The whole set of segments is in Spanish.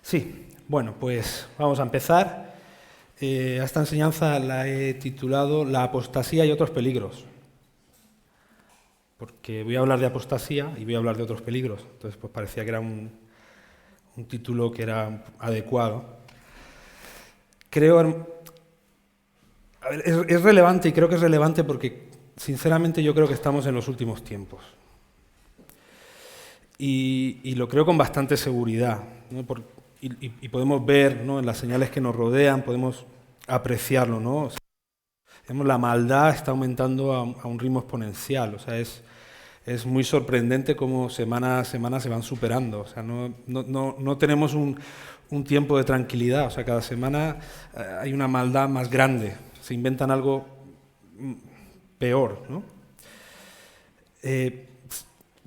Sí, bueno, pues vamos a empezar. A esta enseñanza la he titulado La apostasía y otros peligros, porque voy a hablar de apostasía y voy a hablar de otros peligros. Entonces, pues parecía que era un título que era adecuado. Creo, a ver, es relevante y creo que es relevante porque, sinceramente, yo creo que estamos en los últimos tiempos. Y lo creo con bastante seguridad, ¿no? Y podemos ver, ¿no?, en las señales que nos rodean, podemos apreciarlo, ¿no? O sea, la maldad está aumentando a un ritmo exponencial, o sea, es muy sorprendente cómo semana a semana se van superando, o sea, no tenemos un tiempo de tranquilidad, o sea, cada semana hay una maldad más grande, se inventan algo peor, ¿no?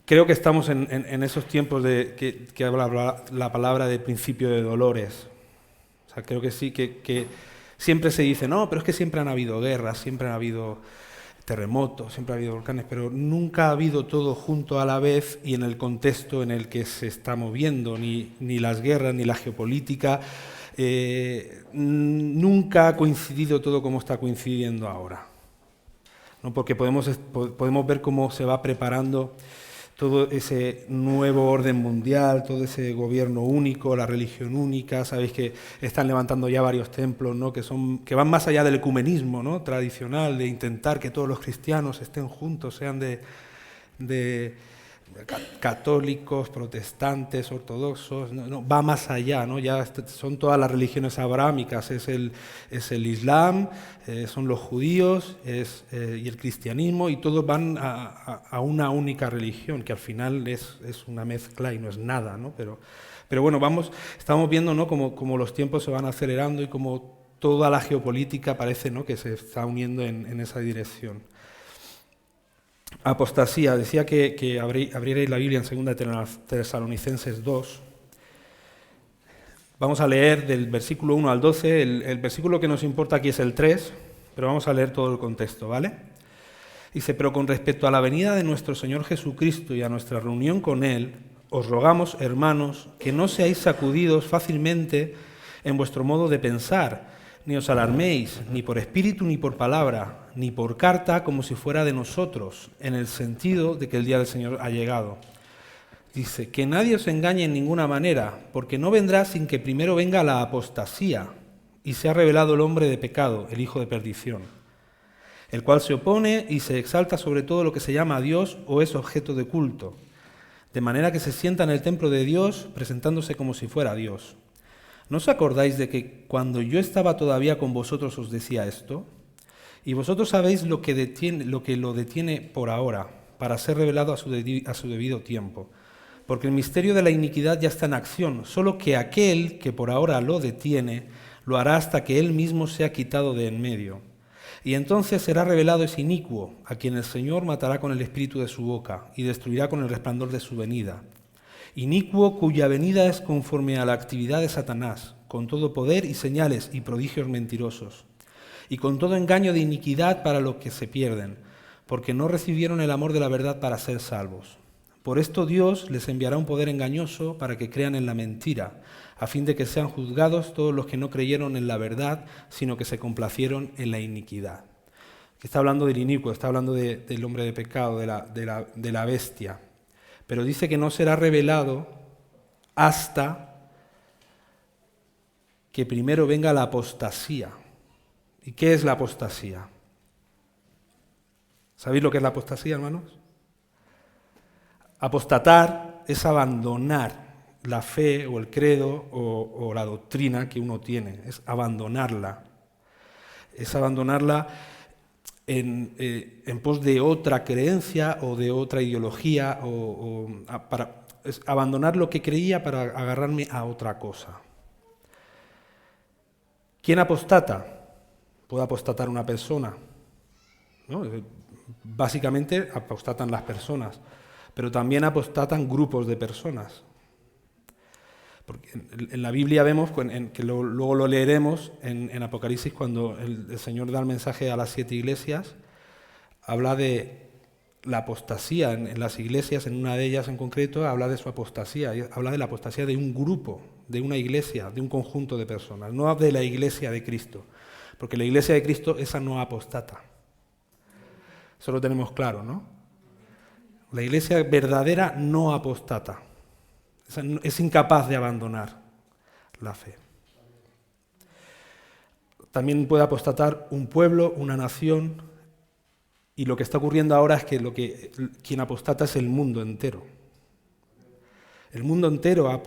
Creo que estamos en esos tiempos que habla la palabra de principio de dolores. O sea, creo que sí, que siempre se dice, no, pero es que siempre han habido guerras, siempre han habido terremotos, siempre ha habido volcanes, pero nunca ha habido todo junto a la vez y en el contexto en el que se está moviendo, ni las guerras, ni la geopolítica. Nunca ha coincidido todo como está coincidiendo ahora, ¿no? Porque podemos ver cómo se va preparando todo ese nuevo orden mundial, todo ese gobierno único, la religión única. Sabéis que están levantando ya varios templos, ¿no?, que van más allá del ecumenismo, ¿no?, tradicional, de intentar que todos los cristianos estén juntos, sean de católicos, protestantes, ortodoxos. No, va más allá, ¿no? Ya son todas las religiones abrámicas, es el Islam, son los judíos y el cristianismo, y todos van a una única religión, que al final es una mezcla y no es nada, ¿no? Pero bueno, estamos viendo, ¿no?, como los tiempos se van acelerando y como toda la geopolítica parece, ¿no?, que se está uniendo en esa dirección. Apostasía. Decía que abrierais la Biblia en 2 Tesalonicenses 2. Vamos a leer del versículo 1 al 12. El versículo que nos importa aquí es el 3, pero vamos a leer todo el contexto, ¿vale? Dice: pero con respecto a la venida de nuestro Señor Jesucristo y a nuestra reunión con Él, os rogamos, hermanos, que no seáis sacudidos fácilmente en vuestro modo de pensar, ni os alarméis, ni por espíritu ni por palabra, ni por carta como si fuera de nosotros, en el sentido de que el día del Señor ha llegado. Dice: que nadie os engañe en ninguna manera, porque no vendrá sin que primero venga la apostasía y sea revelado el hombre de pecado, el hijo de perdición, el cual se opone y se exalta sobre todo lo que se llama Dios o es objeto de culto, de manera que se sienta en el templo de Dios presentándose como si fuera Dios. ¿No os acordáis de que cuando yo estaba todavía con vosotros os decía esto? Y vosotros sabéis lo que lo detiene por ahora, para ser revelado a su debido tiempo. Porque el misterio de la iniquidad ya está en acción, solo que aquel que por ahora lo detiene, lo hará hasta que él mismo sea quitado de en medio. Y entonces será revelado ese inicuo, a quien el Señor matará con el espíritu de su boca y destruirá con el resplandor de su venida. Inicuo cuya venida es conforme a la actividad de Satanás, con todo poder y señales y prodigios mentirosos, y con todo engaño de iniquidad para los que se pierden, porque no recibieron el amor de la verdad para ser salvos. Por esto Dios les enviará un poder engañoso para que crean en la mentira, a fin de que sean juzgados todos los que no creyeron en la verdad, sino que se complacieron en la iniquidad. Está hablando del inicuo, está hablando del hombre de pecado, de la bestia. Pero dice que no será revelado hasta que primero venga la apostasía. ¿Y qué es la apostasía? ¿Sabéis lo que es la apostasía, hermanos? Apostatar es abandonar la fe o el credo o la doctrina que uno tiene, es abandonarla. Es abandonarla en pos de otra creencia o de otra ideología, es abandonar lo que creía para agarrarme a otra cosa. ¿Quién apostata? Puede apostatar una persona, ¿no? Básicamente apostatan las personas, pero también apostatan grupos de personas. Porque en la Biblia vemos, que luego lo leeremos en Apocalipsis, cuando el Señor da el mensaje a las 7 iglesias, habla de la apostasía en las iglesias, en una de ellas en concreto, habla de su apostasía, habla de la apostasía de un grupo, de una iglesia, de un conjunto de personas, no de la iglesia de Cristo, porque la iglesia de Cristo esa no apostata. Eso lo tenemos claro, ¿no? La iglesia verdadera no apostata, es incapaz de abandonar la fe. También puede apostatar un pueblo, una nación, y lo que está ocurriendo ahora es que quien apostata es el mundo entero. El mundo entero ha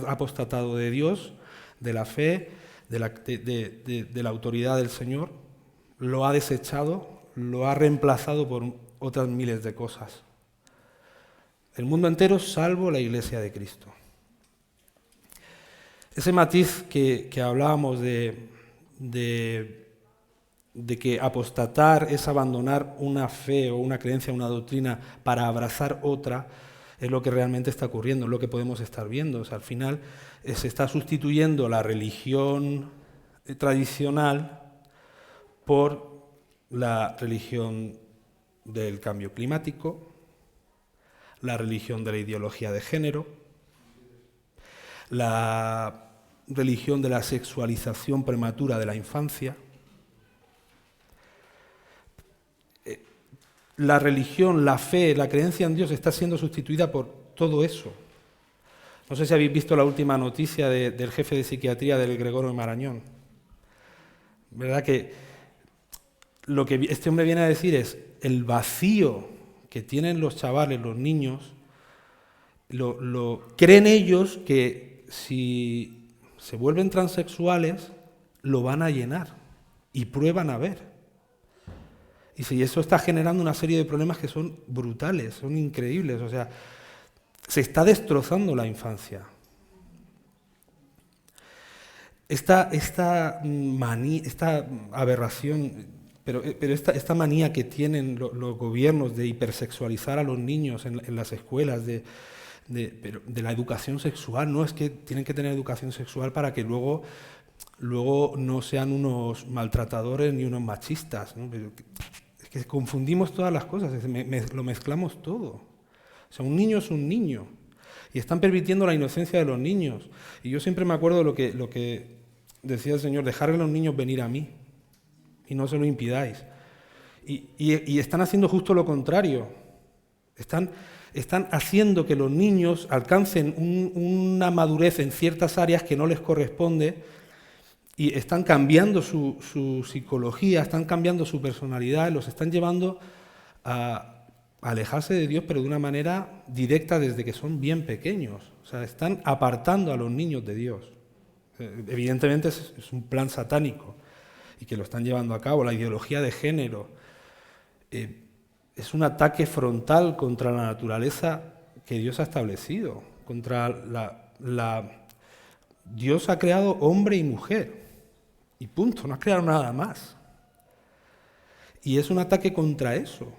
apostatado de Dios, de la fe, de la autoridad del Señor, lo ha desechado, lo ha reemplazado por otras miles de cosas. El mundo entero salvo la Iglesia de Cristo. Ese matiz que hablábamos de que apostatar es abandonar una fe o una creencia, una doctrina para abrazar otra, es lo que realmente está ocurriendo, es lo que podemos estar viendo. O sea, al final se está sustituyendo la religión tradicional por la religión del cambio climático, la religión de la ideología de género, la religión de la sexualización prematura de la infancia. La religión, la fe, la creencia en Dios está siendo sustituida por todo eso. No sé si habéis visto la última noticia del jefe de psiquiatría del Gregorio Marañón. ¿Verdad que lo que este hombre viene a decir es el vacío que tienen los chavales, los niños, creen ellos que si se vuelven transexuales lo van a llenar y prueban a ver. Y si eso está generando una serie de problemas que son brutales, son increíbles, o sea, se está destrozando la infancia. Esta aberración, pero esta manía que tienen los gobiernos de hipersexualizar a los niños en las escuelas, de la educación sexual, no es que tienen que tener educación sexual para que luego no sean unos maltratadores ni unos machistas, ¿no? Es que confundimos todas las cosas, lo mezclamos todo. O sea, un niño es un niño y están permitiendo la inocencia de los niños. Y yo siempre me acuerdo de lo que decía el Señor, dejar a los niños venir a mí y no se lo impidáis. Y están haciendo justo lo contrario. Están haciendo que los niños alcancen una madurez en ciertas áreas que no les corresponde y están cambiando su psicología, están cambiando su personalidad, los están llevando a alejarse de Dios, pero de una manera directa desde que son bien pequeños. O sea, están apartando a los niños de Dios. Evidentemente es un plan satánico y que lo están llevando a cabo. La ideología de género es un ataque frontal contra la naturaleza que Dios ha establecido, Dios ha creado hombre y mujer, y punto, no ha creado nada más. Y es un ataque contra eso,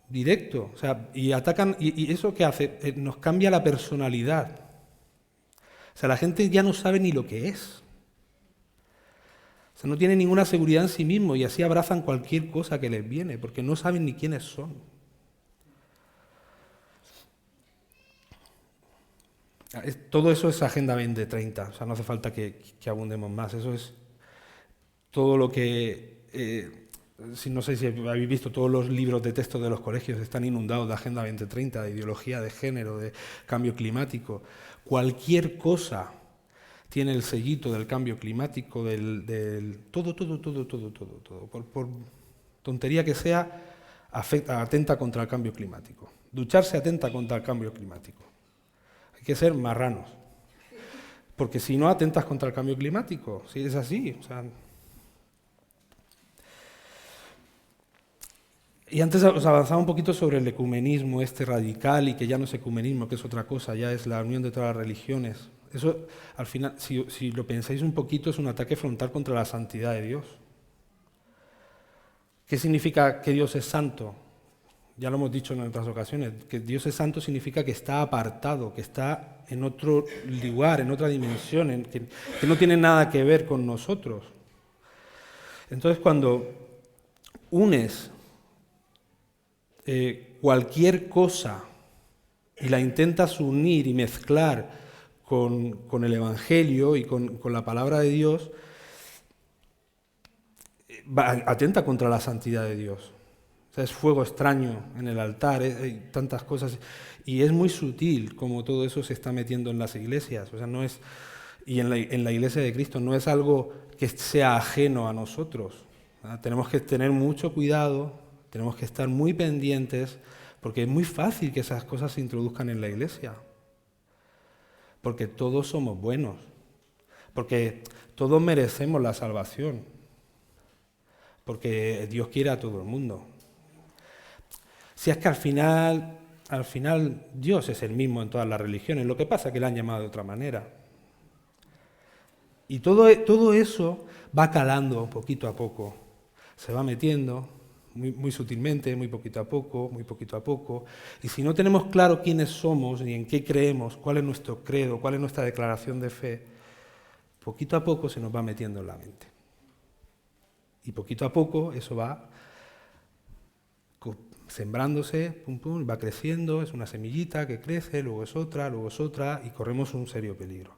directo. O sea, y atacan, y eso que hace, nos cambia la personalidad. O sea, la gente ya no sabe ni lo que es. O sea, no tienen ninguna seguridad en sí mismo y así abrazan cualquier cosa que les viene, porque no saben ni quiénes son. Todo eso es Agenda 2030, o sea, no hace falta que abundemos más. Eso es todo lo que, no sé si habéis visto, todos los libros de texto de los colegios están inundados de Agenda 2030, de ideología de género, de cambio climático. Cualquier cosa tiene el sellito del cambio climático, todo. Por tontería que sea, atenta contra el cambio climático. Ducharse atenta contra el cambio climático. Hay que ser marranos, porque si no atentas contra el cambio climático, si es así. O sea. Y antes os avanzaba un poquito sobre el ecumenismo radical, y que ya no es ecumenismo, que es otra cosa, ya es la unión de todas las religiones. Eso, al final, si lo pensáis un poquito, es un ataque frontal contra la santidad de Dios. ¿Qué significa que Dios es santo? Ya lo hemos dicho en otras ocasiones, que Dios es santo significa que está apartado, que está en otro lugar, en otra dimensión, que no tiene nada que ver con nosotros. Entonces, cuando unes cualquier cosa y la intentas unir y mezclar con el Evangelio y con la palabra de Dios, atenta contra la santidad de Dios. O sea, es fuego extraño en el altar, hay tantas cosas. Y es muy sutil como todo eso se está metiendo en las iglesias. O sea, no es, y en la iglesia de Cristo no es algo que sea ajeno a nosotros. Tenemos que tener mucho cuidado, tenemos que estar muy pendientes, porque es muy fácil que esas cosas se introduzcan en la iglesia. Porque todos somos buenos, porque todos merecemos la salvación, porque Dios quiere a todo el mundo. Si es que al final Dios es el mismo en todas las religiones, lo que pasa es que le han llamado de otra manera. Y todo eso va calando poquito a poco, se va metiendo muy sutilmente, muy poquito a poco. Y si no tenemos claro quiénes somos ni en qué creemos, cuál es nuestro credo, cuál es nuestra declaración de fe, poquito a poco se nos va metiendo en la mente. Y poquito a poco eso va sembrándose, pum, pum, va creciendo, es una semillita que crece, luego es otra, y corremos un serio peligro.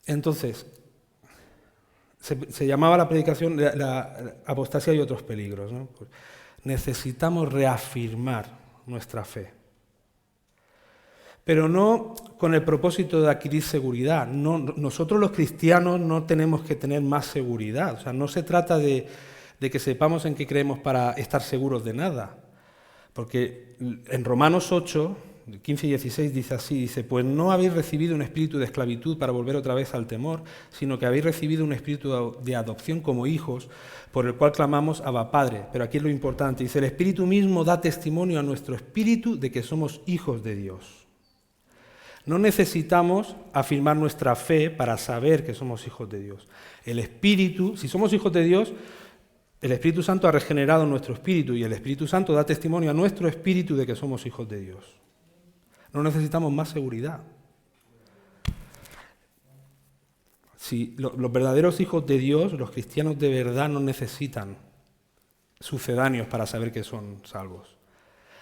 Entonces, se llamaba la predicación la apostasía y otros peligros, ¿no? Pues necesitamos reafirmar nuestra fe. Pero no con el propósito de adquirir seguridad. No, nosotros los cristianos no tenemos que tener más seguridad. O sea, no se trata de que sepamos en qué creemos para estar seguros de nada. Porque en Romanos 8, 15 y 16 dice así, dice, pues no habéis recibido un espíritu de esclavitud para volver otra vez al temor, sino que habéis recibido un espíritu de adopción como hijos, por el cual clamamos Abba Padre. Pero aquí es lo importante, dice, el Espíritu mismo da testimonio a nuestro espíritu de que somos hijos de Dios. No necesitamos afirmar nuestra fe para saber que somos hijos de Dios. El Espíritu, si somos hijos de Dios, el Espíritu Santo ha regenerado nuestro espíritu y el Espíritu Santo da testimonio a nuestro espíritu de que somos hijos de Dios. No necesitamos más seguridad. Si los verdaderos hijos de Dios, los cristianos de verdad, no necesitan sucedáneos para saber que son salvos.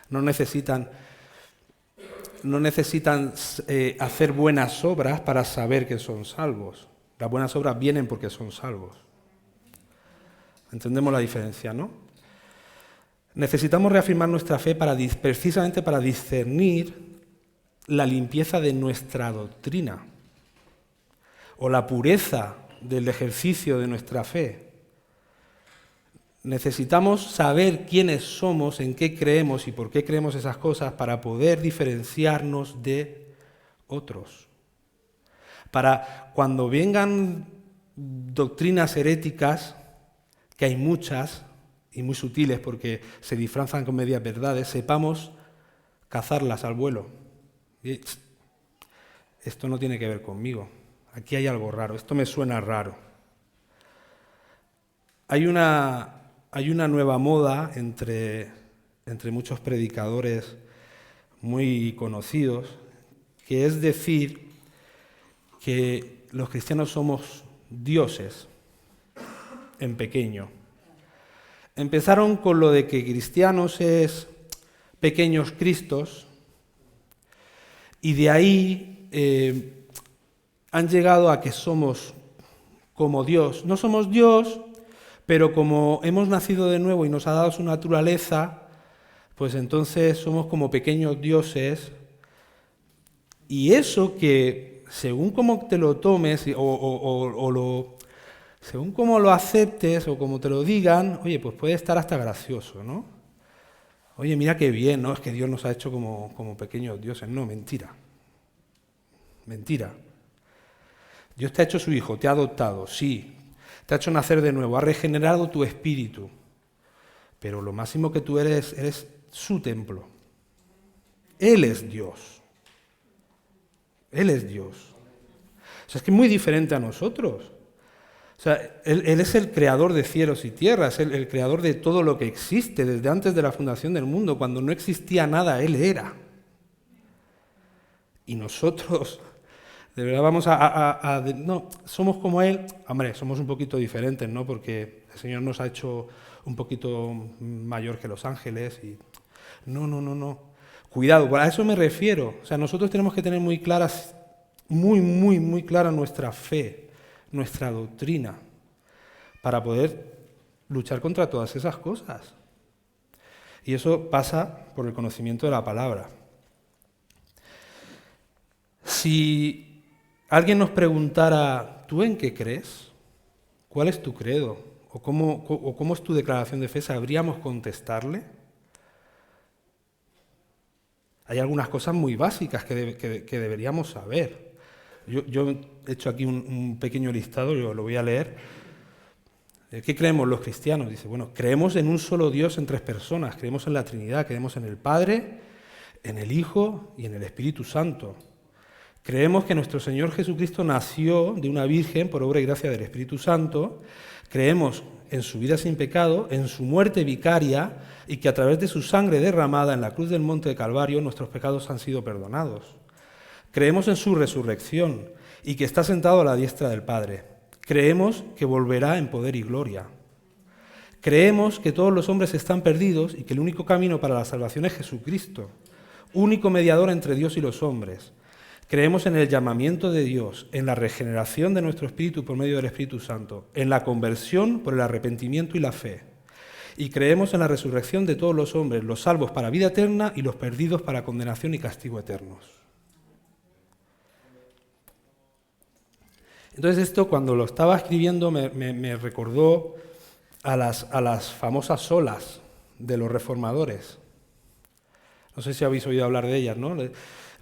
No necesitan hacer buenas obras para saber que son salvos. Las buenas obras vienen porque son salvos. Entendemos la diferencia, ¿no? Necesitamos reafirmar nuestra fe precisamente para discernir la limpieza de nuestra doctrina o la pureza del ejercicio de nuestra fe. Necesitamos saber quiénes somos, en qué creemos y por qué creemos esas cosas para poder diferenciarnos de otros. Para cuando vengan doctrinas heréticas, que hay muchas y muy sutiles porque se disfrazan con medias verdades, sepamos cazarlas al vuelo. Esto no tiene que ver conmigo, aquí hay algo raro, esto me suena raro. Hay una nueva moda entre muchos predicadores muy conocidos, que es decir que los cristianos somos dioses en pequeño. Empezaron con lo de que cristianos es pequeños cristos, y de ahí han llegado a que somos como Dios. No somos Dios, pero como hemos nacido de nuevo y nos ha dado su naturaleza, pues entonces somos como pequeños dioses. Y eso que, según cómo te lo tomes según cómo lo aceptes o como te lo digan, oye, pues puede estar hasta gracioso, ¿no? Oye, mira qué bien, ¿no? Es que Dios nos ha hecho como pequeños dioses. No, mentira. Mentira. Dios te ha hecho su hijo, te ha adoptado, sí. Te ha hecho nacer de nuevo, ha regenerado tu espíritu. Pero lo máximo que tú eres su templo. Él es Dios. Él es Dios. O sea, es que es muy diferente a nosotros. O sea, Él es el creador de cielos y tierras, el creador de todo lo que existe, desde antes de la fundación del mundo. Cuando no existía nada, Él era. Y nosotros, de verdad, no, somos como Él. Hombre, somos un poquito diferentes, ¿no? Porque el Señor nos ha hecho un poquito mayor que los ángeles. No. Cuidado, a eso me refiero. O sea, nosotros tenemos que tener muy claras, muy clara nuestra fe, nuestra doctrina, para poder luchar contra todas esas cosas. Y eso pasa por el conocimiento de la palabra. Si alguien nos preguntara, ¿tú en qué crees? ¿Cuál es tu credo? ¿O cómo es tu declaración de fe? ¿Sabríamos contestarle? Hay algunas cosas muy básicas que deberíamos saber. Yo he hecho aquí un pequeño listado, yo lo voy a leer. ¿Qué creemos los cristianos? Dice, bueno, creemos en un solo Dios en tres personas, creemos en la Trinidad, creemos en el Padre, en el Hijo y en el Espíritu Santo. Creemos que nuestro Señor Jesucristo nació de una virgen por obra y gracia del Espíritu Santo. Creemos en su vida sin pecado, en su muerte vicaria y que a través de su sangre derramada en la cruz del monte de Calvario nuestros pecados han sido perdonados. Creemos en su resurrección y que está sentado a la diestra del Padre. Creemos que volverá en poder y gloria. Creemos que todos los hombres están perdidos y que el único camino para la salvación es Jesucristo, único mediador entre Dios y los hombres. Creemos en el llamamiento de Dios, en la regeneración de nuestro espíritu por medio del Espíritu Santo, en la conversión por el arrepentimiento y la fe. Y creemos en la resurrección de todos los hombres, los salvos para vida eterna y los perdidos para condenación y castigo eternos. Entonces esto, cuando lo estaba escribiendo, me recordó a las famosas solas de los reformadores. No sé si habéis oído hablar de ellas, ¿no?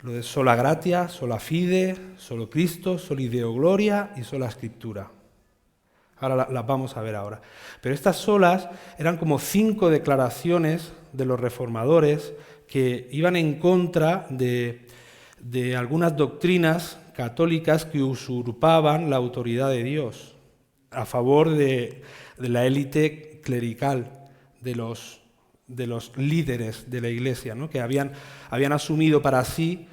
Lo de sola gratia, sola fide, solo Cristo, soli Deo gloria y sola Scriptura. Ahora las vamos a ver ahora. Pero estas solas eran como 5 declaraciones de los reformadores que iban en contra de algunas doctrinas católicas que usurpaban la autoridad de Dios a favor de la élite clerical, de los líderes de la Iglesia, ¿no? Que habían asumido para sí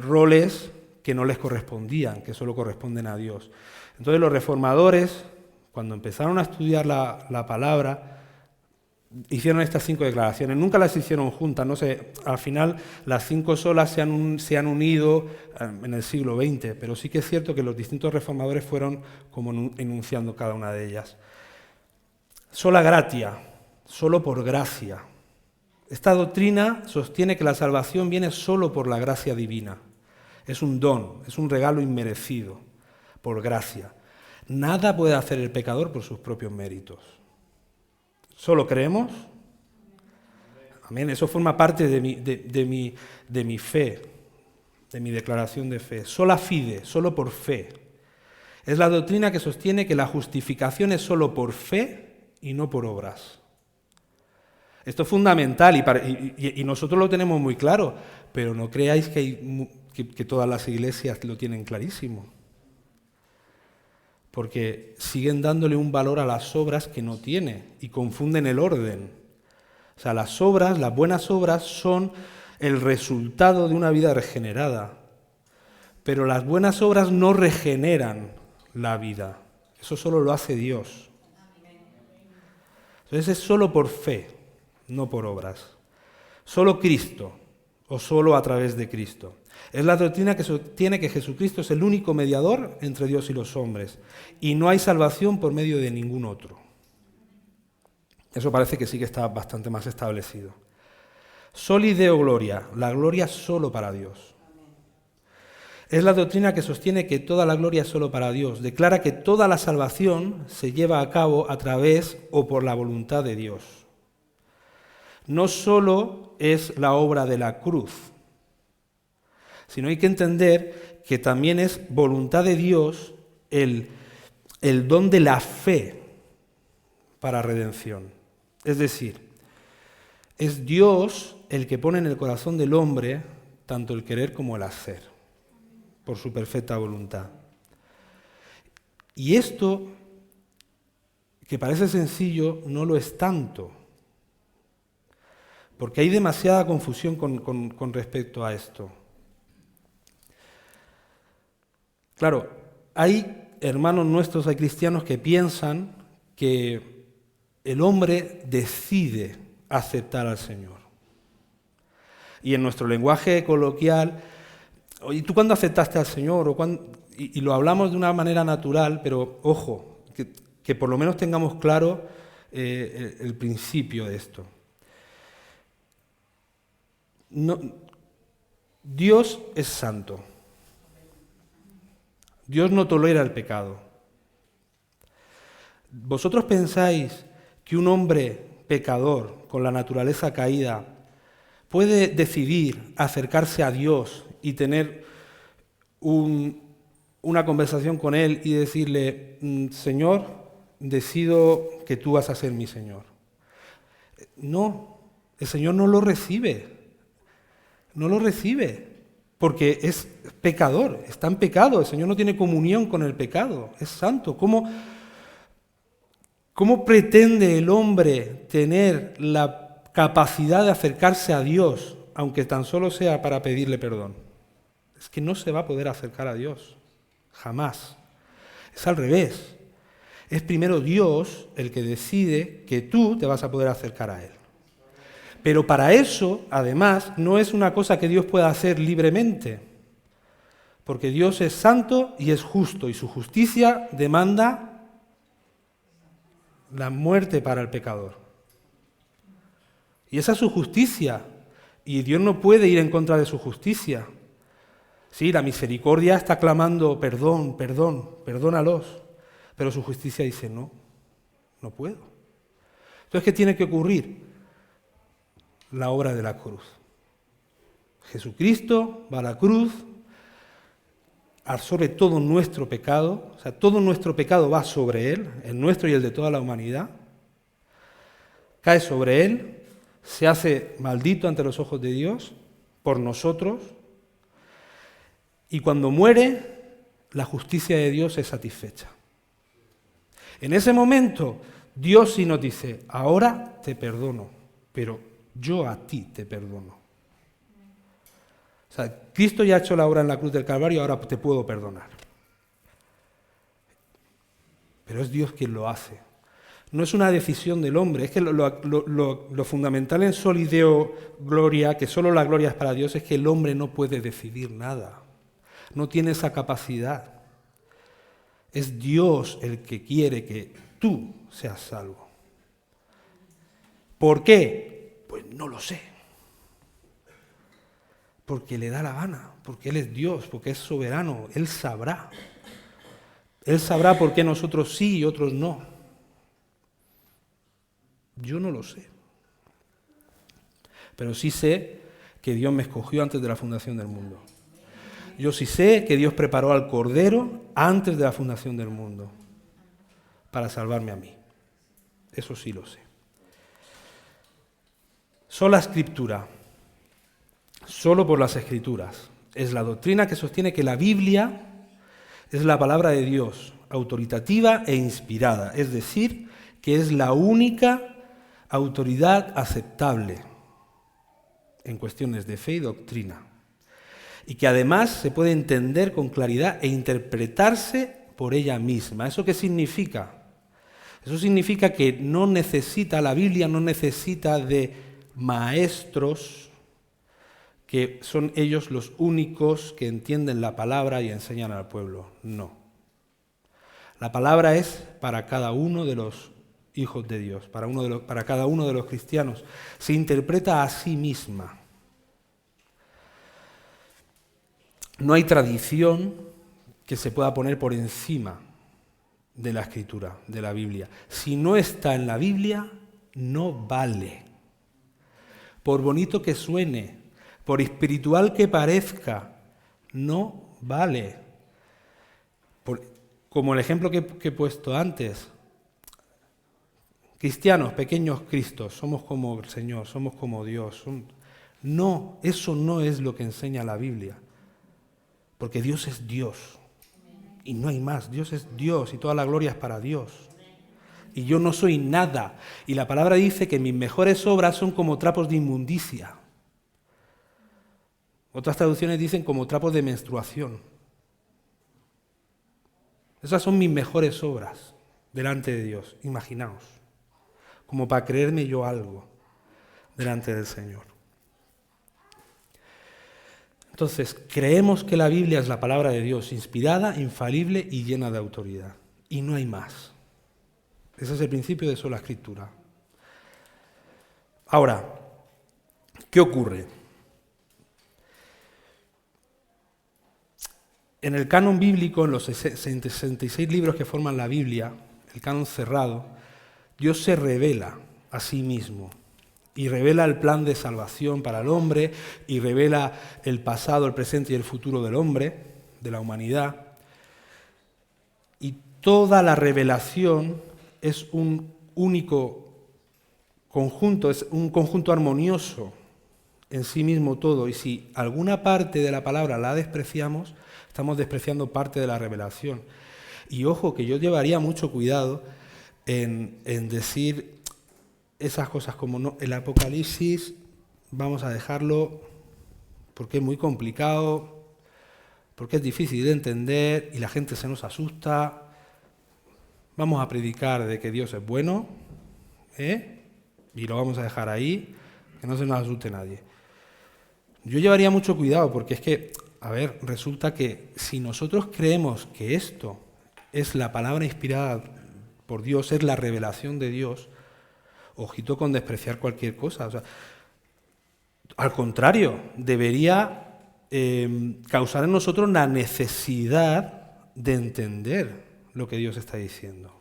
roles que no les correspondían, que solo corresponden a Dios. Entonces los reformadores, cuando empezaron a estudiar la palabra, hicieron estas 5 declaraciones. Nunca las hicieron juntas, no sé, al final las 5 solas se han unido en el siglo XX, pero sí que es cierto que los distintos reformadores fueron como enunciando cada una de ellas. Sola gratia, solo por gracia. Esta doctrina sostiene que la salvación viene solo por la gracia divina. Es un don, es un regalo inmerecido, por gracia. Nada puede hacer el pecador por sus propios méritos. ¿Solo creemos? Amén. Eso forma parte de mi fe, de mi declaración de fe. Sola fide, solo por fe. Es la doctrina que sostiene que la justificación es solo por fe y no por obras. Esto es fundamental y nosotros lo tenemos muy claro, pero no creáis que todas las iglesias lo tienen clarísimo. Porque siguen dándole un valor a las obras que no tiene y confunden el orden. O sea, las obras, las buenas obras son el resultado de una vida regenerada, pero las buenas obras no regeneran la vida. Eso solo lo hace Dios. Entonces es solo por fe, no por obras. Solo Cristo o solo a través de Cristo. Es la doctrina que sostiene que Jesucristo es el único mediador entre Dios y los hombres y no hay salvación por medio de ningún otro. Eso parece que sí que está bastante más establecido. Soli Deo gloria, la gloria solo para Dios. Es la doctrina que sostiene que toda la gloria es solo para Dios. Declara que toda la salvación se lleva a cabo a través o por la voluntad de Dios. No solo es la obra de la cruz, sino hay que entender que también es voluntad de Dios el don de la fe para redención. Es decir, es Dios el que pone en el corazón del hombre tanto el querer como el hacer, por su perfecta voluntad. Y esto, que parece sencillo, no lo es tanto, porque hay demasiada confusión con respecto a esto. Claro, hay hermanos nuestros, hay cristianos que piensan que el hombre decide aceptar al Señor. Y en nuestro lenguaje coloquial, oye, ¿tú cuándo aceptaste al Señor? Y lo hablamos de una manera natural, pero ojo, que por lo menos tengamos claro el principio de esto. No, Dios es santo. Dios no tolera el pecado. ¿Vosotros pensáis que un hombre pecador, con la naturaleza caída, puede decidir acercarse a Dios y tener una conversación con Él y decirle, Señor, decido que tú vas a ser mi Señor? No, el Señor no lo recibe. No lo recibe, porque es pecador, está en pecado. El Señor no tiene comunión con el pecado, es santo. ¿Cómo pretende el hombre tener la capacidad de acercarse a Dios, aunque tan solo sea para pedirle perdón? Es que no se va a poder acercar a Dios, jamás. Es al revés. Es primero Dios el que decide que tú te vas a poder acercar a Él. Pero para eso, además, no es una cosa que Dios pueda hacer libremente, porque Dios es santo y es justo, y su justicia demanda la muerte para el pecador. Y esa es su justicia, y Dios no puede ir en contra de su justicia. Sí, la misericordia está clamando, perdón, perdón, perdónalos, pero su justicia dice, no puedo. Entonces, ¿qué tiene que ocurrir? La obra de la cruz. Jesucristo va a la cruz, absorbe todo nuestro pecado, o sea, todo nuestro pecado va sobre Él, el nuestro y el de toda la humanidad, cae sobre Él, se hace maldito ante los ojos de Dios por nosotros, y cuando muere, la justicia de Dios es satisfecha. En ese momento, Dios sí nos dice, ahora te perdono, pero yo a ti te perdono. O sea, Cristo ya ha hecho la obra en la cruz del Calvario, ahora te puedo perdonar. Pero es Dios quien lo hace. No es una decisión del hombre. Es que lo fundamental en Soli Deo Gloria, que solo la gloria es para Dios, es que el hombre no puede decidir nada. No tiene esa capacidad. Es Dios el que quiere que tú seas salvo. ¿Por qué? Pues no lo sé. Porque le da la gana, porque Él es Dios, porque es soberano, Él sabrá. Él sabrá por qué nosotros sí y otros no. Yo no lo sé. Pero sí sé que Dios me escogió antes de la fundación del mundo. Yo sí sé que Dios preparó al Cordero antes de la fundación del mundo para salvarme a mí. Eso sí lo sé. Sola Escritura, solo por las Escrituras, es la doctrina que sostiene que la Biblia es la palabra de Dios, autoritativa e inspirada, es decir, que es la única autoridad aceptable en cuestiones de fe y doctrina, y que además se puede entender con claridad e interpretarse por ella misma. ¿Eso qué significa? Eso significa que la Biblia no necesita de maestros que son ellos los únicos que entienden la palabra y enseñan al pueblo. No. La palabra es para cada uno de los hijos de Dios, para cada uno de los cristianos. Se interpreta a sí misma. No hay tradición que se pueda poner por encima de la Escritura, de la Biblia. Si no está en la Biblia, no vale. Por bonito que suene, por espiritual que parezca, no vale. Como el ejemplo que he puesto antes, cristianos, pequeños Cristos, somos como el Señor, somos como Dios. No, eso no es lo que enseña la Biblia. Porque Dios es Dios. Y no hay más. Dios es Dios y toda la gloria es para Dios. Y yo no soy nada. Y la palabra dice que mis mejores obras son como trapos de inmundicia. Otras traducciones dicen como trapos de menstruación. Esas son mis mejores obras delante de Dios. Imaginaos. como para creerme yo algo delante del Señor. Entonces, creemos que la Biblia es la palabra de Dios, inspirada, infalible y llena de autoridad. Y no hay más. Ese es el principio de sola escritura. Ahora, ¿qué ocurre? En el canon bíblico, en los 66 libros que forman la Biblia, el canon cerrado, Dios se revela a sí mismo y revela el plan de salvación para el hombre y revela el pasado, el presente y el futuro del hombre, de la humanidad. Y toda la revelación es un único conjunto, es un conjunto armonioso en sí mismo todo. Y si alguna parte de la palabra la despreciamos, estamos despreciando parte de la revelación. Y ojo, que yo llevaría mucho cuidado en decir esas cosas como no, el Apocalipsis vamos a dejarlo porque es muy complicado, porque es difícil de entender y la gente se nos asusta. Vamos a predicar de que Dios es bueno, y lo vamos a dejar ahí, que no se nos asuste nadie. Yo llevaría mucho cuidado porque es que, a ver, resulta que si nosotros creemos que esto es la palabra inspirada por Dios, es la revelación de Dios, ojito con despreciar cualquier cosa. O sea, al contrario, debería causar en nosotros la necesidad de entender lo que Dios está diciendo.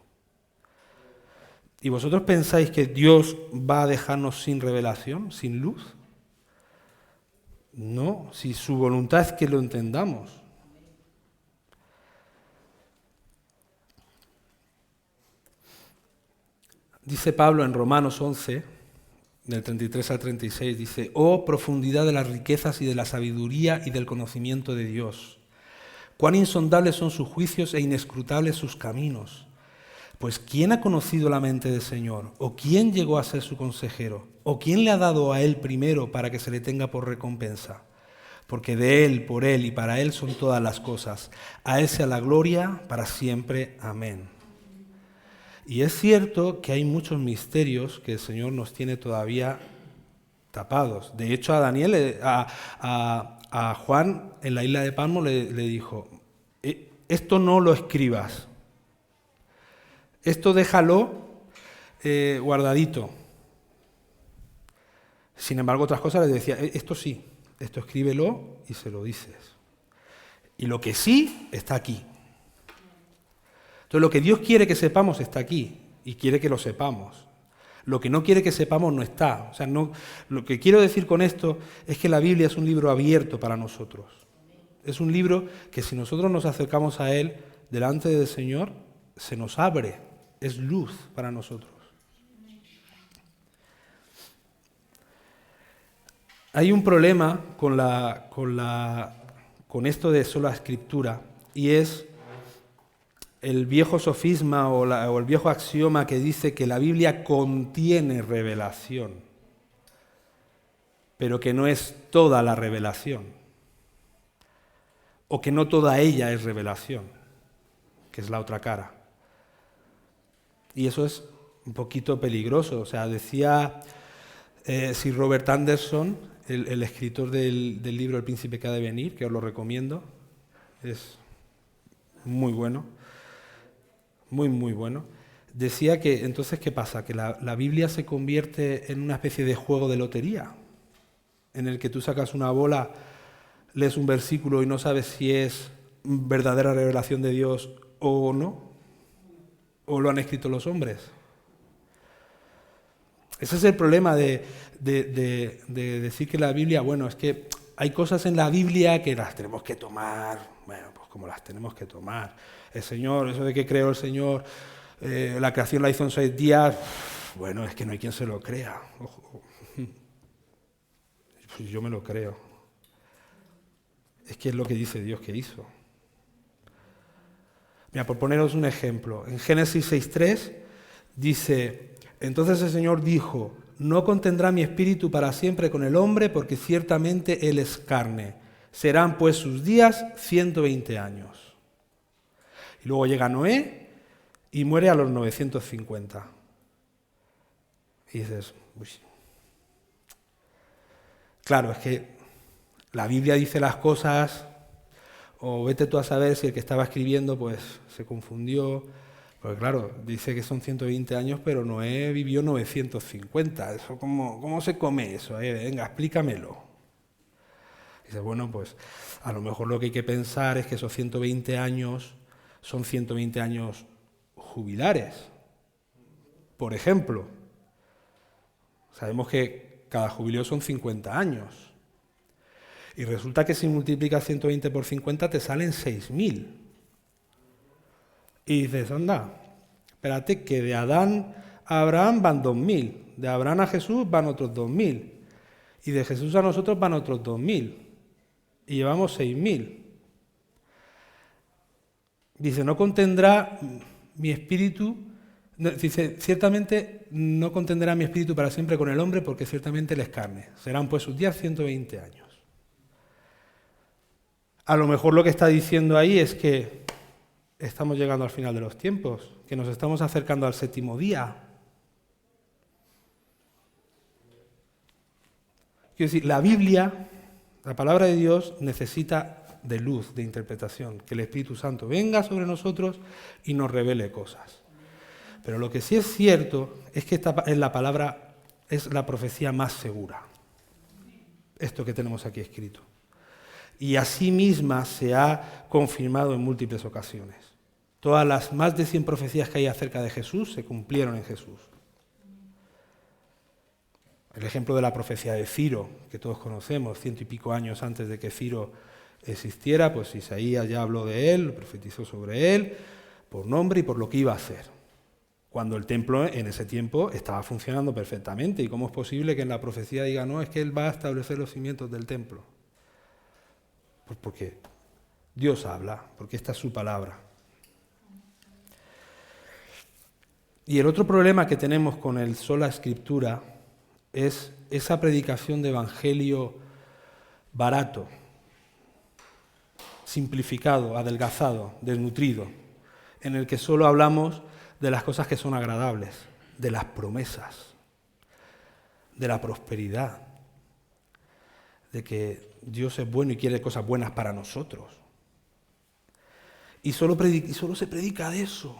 ¿Y vosotros pensáis que Dios va a dejarnos sin revelación, sin luz? No, si su voluntad es que lo entendamos. Dice Pablo en Romanos 11, del 33 al 36, dice: «Oh, profundidad de las riquezas y de la sabiduría y del conocimiento de Dios. Cuán insondables son sus juicios e inescrutables sus caminos. Pues ¿quién ha conocido la mente del Señor? ¿O quién llegó a ser su consejero? ¿O quién le ha dado a él primero para que se le tenga por recompensa? Porque de él, por él y para él son todas las cosas. A él sea la gloria para siempre. Amén». Y es cierto que hay muchos misterios que el Señor nos tiene todavía tapados. De hecho, a Daniel, a Juan en la isla de Patmos le dijo: esto no lo escribas, esto déjalo guardadito. Sin embargo, otras cosas les decía: esto sí, esto escríbelo y se lo dices. Y lo que sí está aquí. Entonces, lo que Dios quiere que sepamos está aquí y quiere que lo sepamos. Lo que no quiere que sepamos no está. O sea, no, lo que quiero decir con esto es que la Biblia es un libro abierto para nosotros. Es un libro que si nosotros nos acercamos a él delante del Señor, se nos abre. Es luz para nosotros. Hay un problema con esto de sola escritura, y es el viejo sofisma o el viejo axioma que dice que la Biblia contiene revelación, pero que no es toda la revelación, o que no toda ella es revelación, que es la otra cara. Y eso es un poquito peligroso. O sea, decía Sir Robert Anderson, el escritor del libro El príncipe que ha de venir, que os lo recomiendo, es muy bueno. Muy, muy bueno. Decía que, entonces, ¿qué pasa? Que la Biblia se convierte en una especie de juego de lotería, en el que tú sacas una bola, lees un versículo y no sabes si es verdadera revelación de Dios o no, o lo han escrito los hombres. Ese es el problema de decir que la Biblia, bueno, es que hay cosas en la Biblia que las tenemos que tomar, bueno, pues como las tenemos que tomar. El Señor, eso de que creó el Señor, la creación la hizo en 6 días, bueno, es que no hay quien se lo crea. Ojo. Pues yo me lo creo. Es que es lo que dice Dios que hizo. Mira, por poneros un ejemplo, en Génesis 6:3 dice: «Entonces el Señor dijo: no contendrá mi espíritu para siempre con el hombre, porque ciertamente él es carne. Serán pues sus días 120 años. Y luego llega Noé y muere a los 950. Y dices, uy. Claro, es que la Biblia dice las cosas, o vete tú a saber si el que estaba escribiendo pues se confundió. Porque claro, dice que son 120 años, pero Noé vivió 950. Eso, ¿cómo se come eso? Venga, explícamelo. Dice, bueno, pues a lo mejor lo que hay que pensar es que esos 120 años son 120 años jubilares. Por ejemplo, sabemos que cada jubileo son 50 años. Y resulta que si multiplicas 120 por 50 te salen 6.000. Y dices, anda, espérate, que de Adán a Abraham van 2.000, de Abraham a Jesús van otros 2.000, y de Jesús a nosotros van otros 2.000, y llevamos 6.000. Dice, no contendrá mi espíritu, dice, ciertamente no contenderá mi espíritu para siempre con el hombre, porque ciertamente él es carne. Serán pues sus días 120 años. A lo mejor lo que está diciendo ahí es que estamos llegando al final de los tiempos, que nos estamos acercando al séptimo día. Quiero decir, la Biblia, la palabra de Dios, necesita de luz, de interpretación, que el Espíritu Santo venga sobre nosotros y nos revele cosas. Pero lo que sí es cierto es que esta es la palabra, es la profecía más segura. Esto que tenemos aquí escrito. Y así misma se ha confirmado en múltiples ocasiones. Todas las más de 100 profecías que hay acerca de Jesús se cumplieron en Jesús. El ejemplo de la profecía de Ciro, que todos conocemos, 100 y pico años antes de que Ciro existiera, pues Isaías ya habló de él, profetizó sobre él, por nombre y por lo que iba a hacer. Cuando el templo en ese tiempo estaba funcionando perfectamente. ¿Y cómo es posible que en la profecía diga, no, es que él va a establecer los cimientos del templo? Pues porque Dios habla, porque esta es su palabra. Y el otro problema que tenemos con el sola escritura es esa predicación de evangelio barato, simplificado, adelgazado, desnutrido, en el que solo hablamos de las cosas que son agradables, de las promesas, de la prosperidad, de que Dios es bueno y quiere cosas buenas para nosotros. Y solo se predica de eso.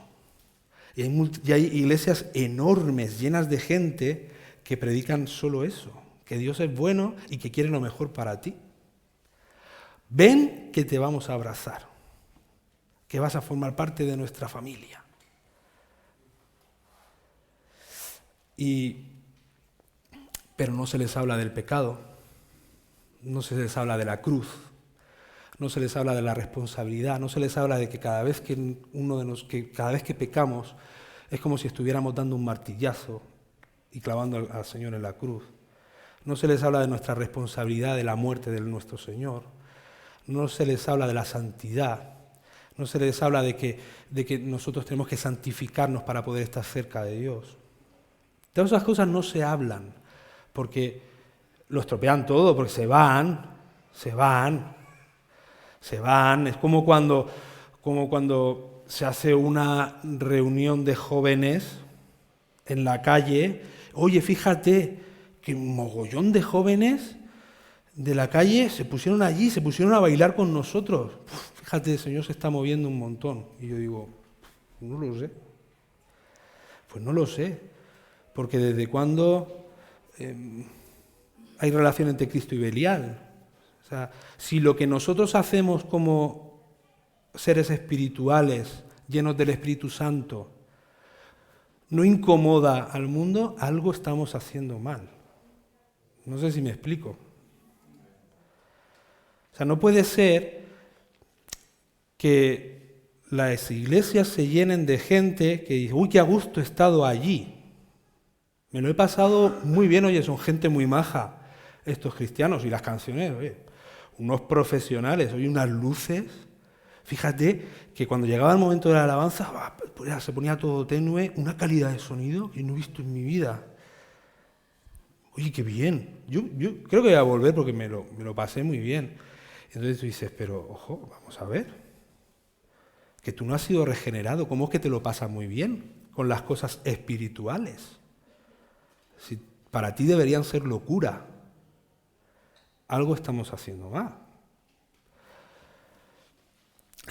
Y hay iglesias enormes, llenas de gente, que predican solo eso, que Dios es bueno y que quiere lo mejor para ti. Ven que te vamos a abrazar, que vas a formar parte de nuestra familia. Pero no se les habla del pecado, no se les habla de la cruz, no se les habla de la responsabilidad, no se les habla de que cada vez que pecamos es como si estuviéramos dando un martillazo y clavando al Señor en la cruz. No se les habla de nuestra responsabilidad de la muerte de nuestro Señor. No se les habla de la santidad. No se les habla de que nosotros tenemos que santificarnos para poder estar cerca de Dios. Todas esas cosas no se hablan porque lo estropean todo, porque se van. Es como cuando se hace una reunión de jóvenes en la calle. Oye, fíjate que un mogollón de jóvenes de la calle se pusieron allí, se pusieron a bailar con nosotros. Fíjate, el Señor se está moviendo un montón. Y yo digo, no lo sé. Pues no lo sé. Porque ¿desde cuándo hay relación entre Cristo y Belial? O sea, si lo que nosotros hacemos como seres espirituales, llenos del Espíritu Santo, no incomoda al mundo, algo estamos haciendo mal. No sé si me explico. O sea, no puede ser que las iglesias se llenen de gente que dice, uy, qué a gusto he estado allí. Me lo he pasado muy bien, oye, son gente muy maja, estos cristianos, y las canciones, oye, unos profesionales, oye, unas luces. Fíjate que cuando llegaba el momento de la alabanza, se ponía todo tenue, una calidad de sonido que no he visto en mi vida. Oye, qué bien. Yo creo que voy a volver porque me lo pasé muy bien. Entonces tú dices, pero ojo, vamos a ver. Que tú no has sido regenerado. ¿Cómo es que te lo pasas muy bien con las cosas espirituales? si para ti deberían ser locura, algo estamos haciendo mal.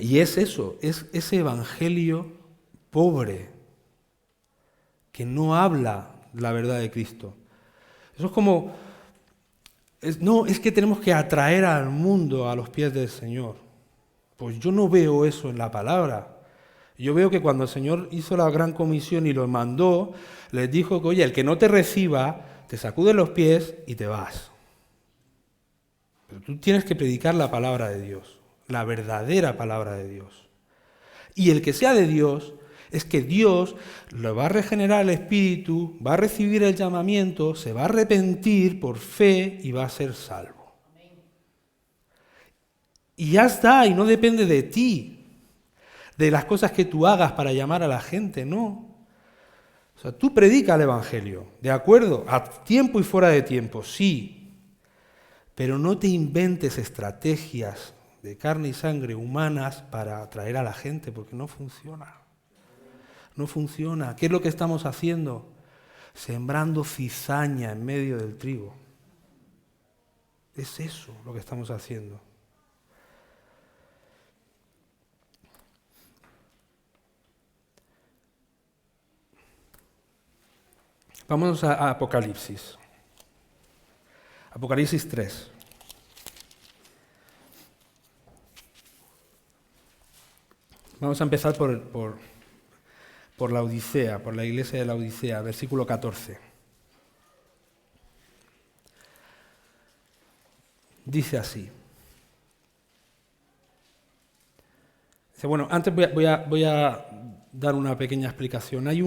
Y es eso, es ese evangelio pobre que no habla la verdad de Cristo. Eso es como, es que tenemos que atraer al mundo a los pies del Señor. Pues yo no veo eso en la palabra. Yo veo que cuando el Señor hizo la gran comisión y los mandó, les dijo que, oye, el que no te reciba, te sacude los pies y te vas. Pero tú tienes que predicar la palabra de Dios, la verdadera palabra de Dios. Y el que sea de Dios, es que Dios le va a regenerar el espíritu, va a recibir el llamamiento, se va a arrepentir por fe y va a ser salvo. Y ya está, y no depende de ti, de las cosas que tú hagas para llamar a la gente, no. O sea, tú predica el evangelio, ¿de acuerdo? A tiempo y fuera de tiempo, sí. Pero no te inventes estrategias de carne y sangre humanas para atraer a la gente, porque no funciona. No funciona. ¿Qué es lo que estamos haciendo? Sembrando cizaña en medio del trigo. Es eso lo que estamos haciendo. Vámonos a Apocalipsis. Apocalipsis 3. Vamos a empezar por la Odisea, por la iglesia de la Odisea, versículo 14. Dice así. Dice, bueno, antes voy a dar una pequeña explicación. Hay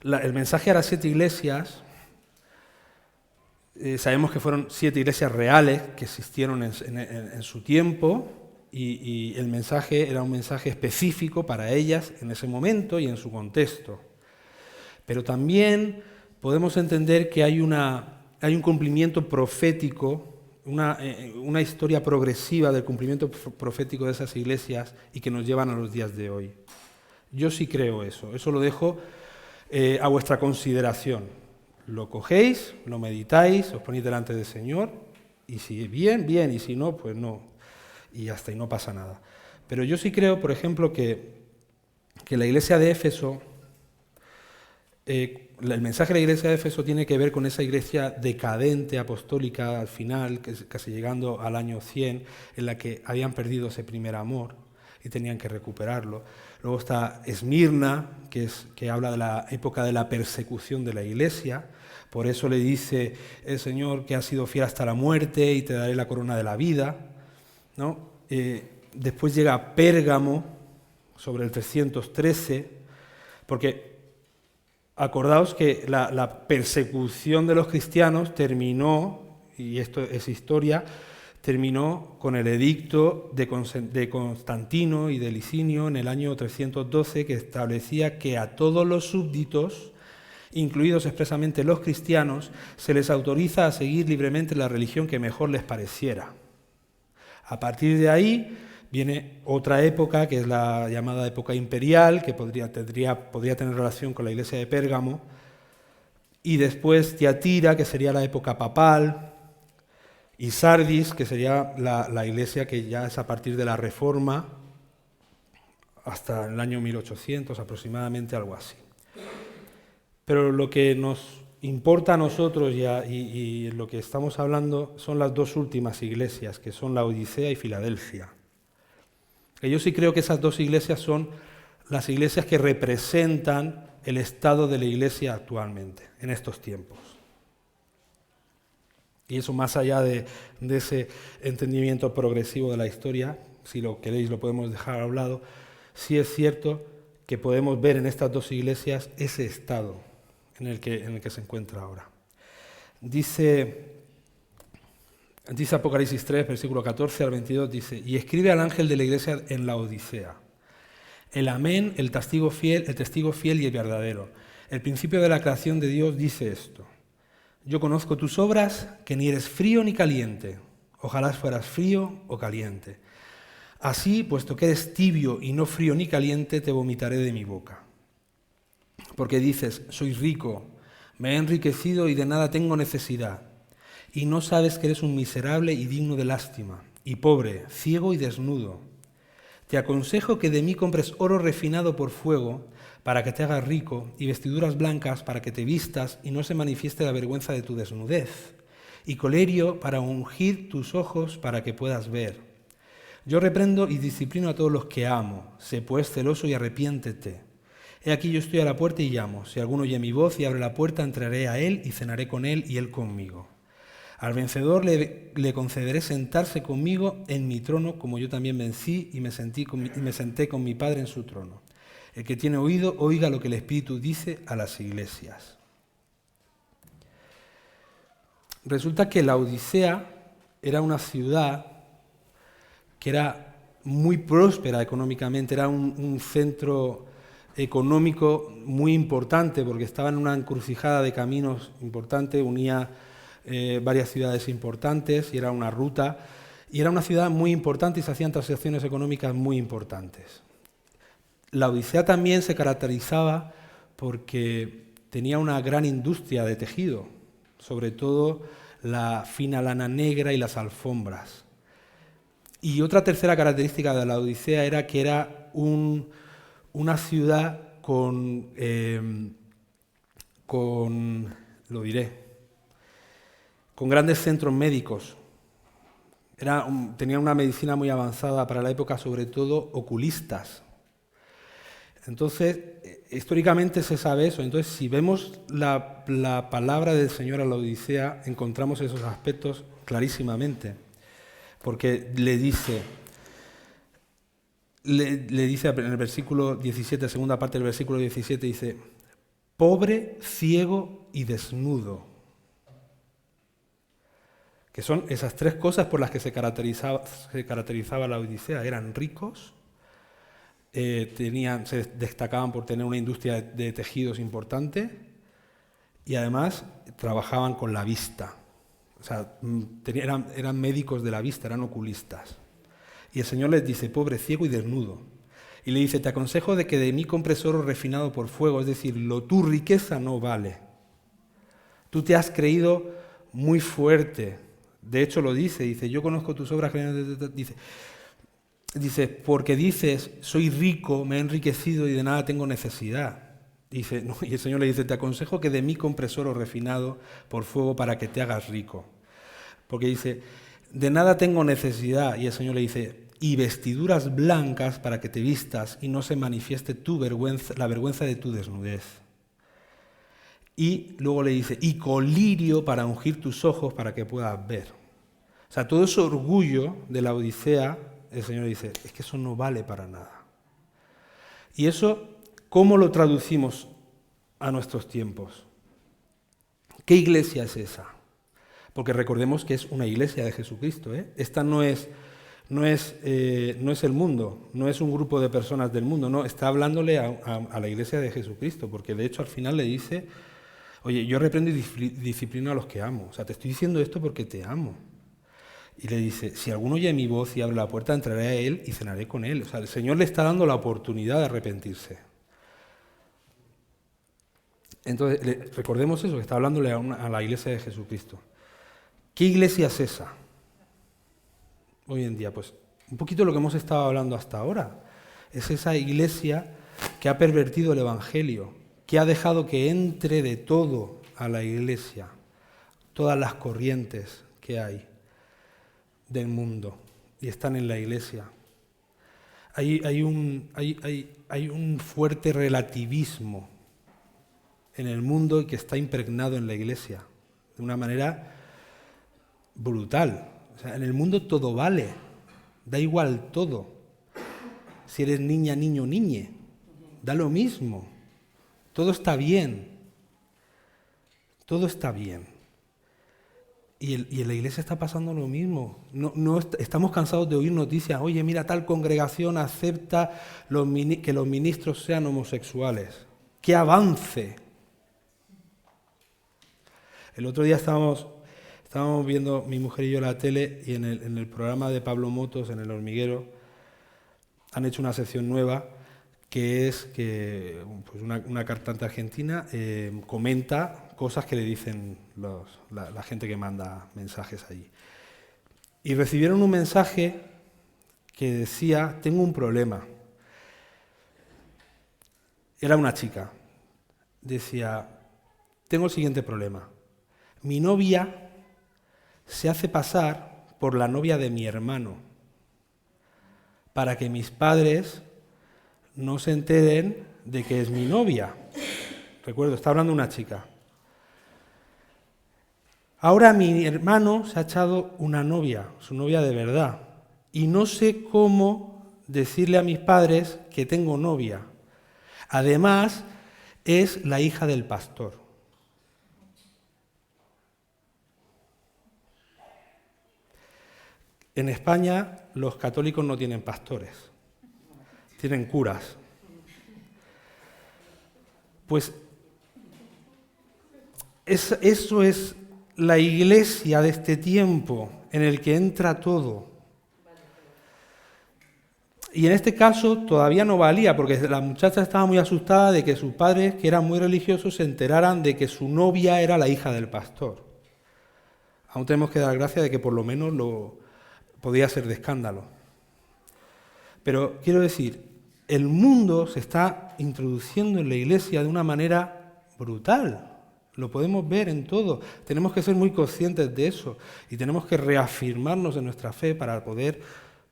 el mensaje a las 7 iglesias, sabemos que fueron 7 iglesias reales que existieron en su tiempo, y el mensaje era un mensaje específico para ellas en ese momento y en su contexto. Pero también podemos entender que hay un cumplimiento profético, una historia progresiva del cumplimiento profético de esas iglesias y que nos llevan a los días de hoy. Yo sí creo eso lo dejo a vuestra consideración. Lo cogéis, lo meditáis, os ponéis delante del Señor, y si bien, bien, y si no, pues no. Y hasta ahí no pasa nada. Pero yo sí creo, por ejemplo, que la iglesia de Éfeso, el mensaje de la iglesia de Éfeso tiene que ver con esa iglesia decadente, apostólica, al final, casi llegando al año 100, en la que habían perdido ese primer amor y tenían que recuperarlo. Luego está Esmirna, que habla de la época de la persecución de la iglesia. Por eso le dice el Señor que has sido fiel hasta la muerte y te daré la corona de la vida, ¿no? Después llega Pérgamo, sobre el 313, porque acordaos que la persecución de los cristianos terminó, y esto es historia, terminó con el edicto de Constantino y de Licinio en el año 312, que establecía que a todos los súbditos, incluidos expresamente los cristianos, se les autoriza a seguir libremente la religión que mejor les pareciera. A partir de ahí viene otra época, que es la llamada época imperial, que podría tener relación con la iglesia de Pérgamo, y después Tiatira, que sería la época papal, y Sardis, que sería la iglesia que ya es a partir de la Reforma, hasta el año 1800 aproximadamente, algo así. Pero lo que nos importa a nosotros y lo que estamos hablando son las dos últimas iglesias, que son la Odisea y Filadelfia. Que yo sí creo que esas dos iglesias son las iglesias que representan el estado de la iglesia actualmente, en estos tiempos. Y eso, más allá de ese entendimiento progresivo de la historia, si lo queréis lo podemos dejar a un lado, sí es cierto que podemos ver en estas dos iglesias ese estado en el que se encuentra ahora. Dice Apocalipsis 3, versículo 14 al 22, dice, y escribe al ángel de la iglesia en la Odisea, el amén, el testigo fiel y el verdadero. El principio de la creación de Dios dice esto, yo conozco tus obras, que ni eres frío ni caliente, ojalá fueras frío o caliente. Así, puesto que eres tibio y no frío ni caliente, te vomitaré de mi boca. Porque dices, soy rico, Me he enriquecido y de nada tengo necesidad. Y no sabes que eres un miserable y digno de lástima, y pobre, ciego y desnudo. Te aconsejo que de mí compres oro refinado por fuego, para que te hagas rico, y vestiduras blancas para que te vistas y no se manifieste la vergüenza de tu desnudez, y colirio para ungir tus ojos para que puedas ver. Yo reprendo y disciplino a todos los que amo. Sé pues celoso y arrepiéntete. He aquí yo estoy a la puerta y llamo. Si alguno oye mi voz y abre la puerta, entraré a él y cenaré con él y él conmigo. Al vencedor le concederé sentarse conmigo en mi trono, como yo también vencí y me senté con mi Padre en su trono. El que tiene oído, oiga lo que el Espíritu dice a las iglesias. Resulta que la Odisea era una ciudad que era muy próspera económicamente, era un centro económico muy importante porque estaba en una encrucijada de caminos importante, unía varias ciudades importantes y era una ruta, y era una ciudad muy importante y se hacían transacciones económicas muy importantes. La Odisea también se caracterizaba porque tenía una gran industria de tejido, sobre todo la fina lana negra y las alfombras. Y otra tercera característica de la Odisea era que era una ciudad con grandes centros médicos. Tenía una medicina muy avanzada para la época, sobre todo oculistas. Entonces, históricamente se sabe eso. Entonces, si vemos la palabra del Señor a la Odisea, encontramos esos aspectos clarísimamente. Porque le dice en el versículo 17, segunda parte del versículo 17, dice, pobre, ciego y desnudo. Que son esas tres cosas por las que se caracterizaba la Odisea. Eran ricos, se destacaban por tener una industria de tejidos importante y además trabajaban con la vista. O sea, eran médicos de la vista, eran oculistas. Y el Señor les dice, pobre, ciego y desnudo. Y le dice, te aconsejo de que de mí compres oro refinado por fuego, es decir, tu riqueza no vale. Tú te has creído muy fuerte. De hecho lo dice, yo conozco tus obras, dice, porque dices, soy rico, me he enriquecido y de nada tengo necesidad. Dice, no, y el Señor le dice, te aconsejo que de mí compres oro refinado por fuego para que te hagas rico. Porque dice, de nada tengo necesidad. Y el Señor le dice, y vestiduras blancas para que te vistas y no se manifieste la vergüenza de tu desnudez. Y luego le dice, y colirio para ungir tus ojos para que puedas ver. O sea, todo ese orgullo de la Odisea, el Señor dice, es que eso no vale para nada. Y eso, ¿cómo lo traducimos a nuestros tiempos? ¿Qué iglesia es esa? Porque recordemos que es una iglesia de Jesucristo. Esta no es el mundo, no es un grupo de personas del mundo, no, está hablándole a la iglesia de Jesucristo, porque de hecho al final le dice, oye, yo reprendo y disciplino a los que amo. O sea, te estoy diciendo esto porque te amo. Y le dice, si alguno oye mi voz y abre la puerta, entraré a él y cenaré con él. O sea, el Señor le está dando la oportunidad de arrepentirse. Entonces, recordemos eso, que está hablándole a la iglesia de Jesucristo. ¿Qué iglesia es esa? Hoy en día, pues un poquito lo que hemos estado hablando hasta ahora. Es esa iglesia que ha pervertido el Evangelio, que ha dejado que entre de todo a la iglesia, todas las corrientes que hay del mundo y están en la iglesia. Hay un fuerte relativismo en el mundo y que está impregnado en la iglesia de una manera brutal. O sea, en el mundo todo vale, da igual todo. Si eres niña, niño, niñe, da lo mismo. Todo está bien. Todo está bien. Y en la iglesia está pasando lo mismo. Estamos cansados de oír noticias. Oye, mira, tal congregación acepta que los ministros sean homosexuales. ¡Qué avance! El otro día estábamos viendo mi mujer y yo la tele y en el programa de Pablo Motos, en El Hormiguero, han hecho una sección nueva que es que pues una cantante argentina comenta cosas que le dicen la gente que manda mensajes allí. Y recibieron un mensaje que decía, tengo un problema. Era una chica. Decía, tengo el siguiente problema. Mi novia se hace pasar por la novia de mi hermano para que mis padres no se enteren de que es mi novia. Recuerdo, está hablando una chica. Ahora mi hermano se ha echado una novia, su novia de verdad, y no sé cómo decirle a mis padres que tengo novia. Además, es la hija del pastor. En España los católicos no tienen pastores, tienen curas. Pues eso es la iglesia de este tiempo en el que entra todo. Y en este caso todavía no valía, porque la muchacha estaba muy asustada de que sus padres, que eran muy religiosos, se enteraran de que su novia era la hija del pastor. Aún tenemos que dar gracia de que por lo menos podía ser de escándalo. Pero quiero decir, el mundo se está introduciendo en la iglesia de una manera brutal. Lo podemos ver en todo. Tenemos que ser muy conscientes de eso y tenemos que reafirmarnos en nuestra fe para poder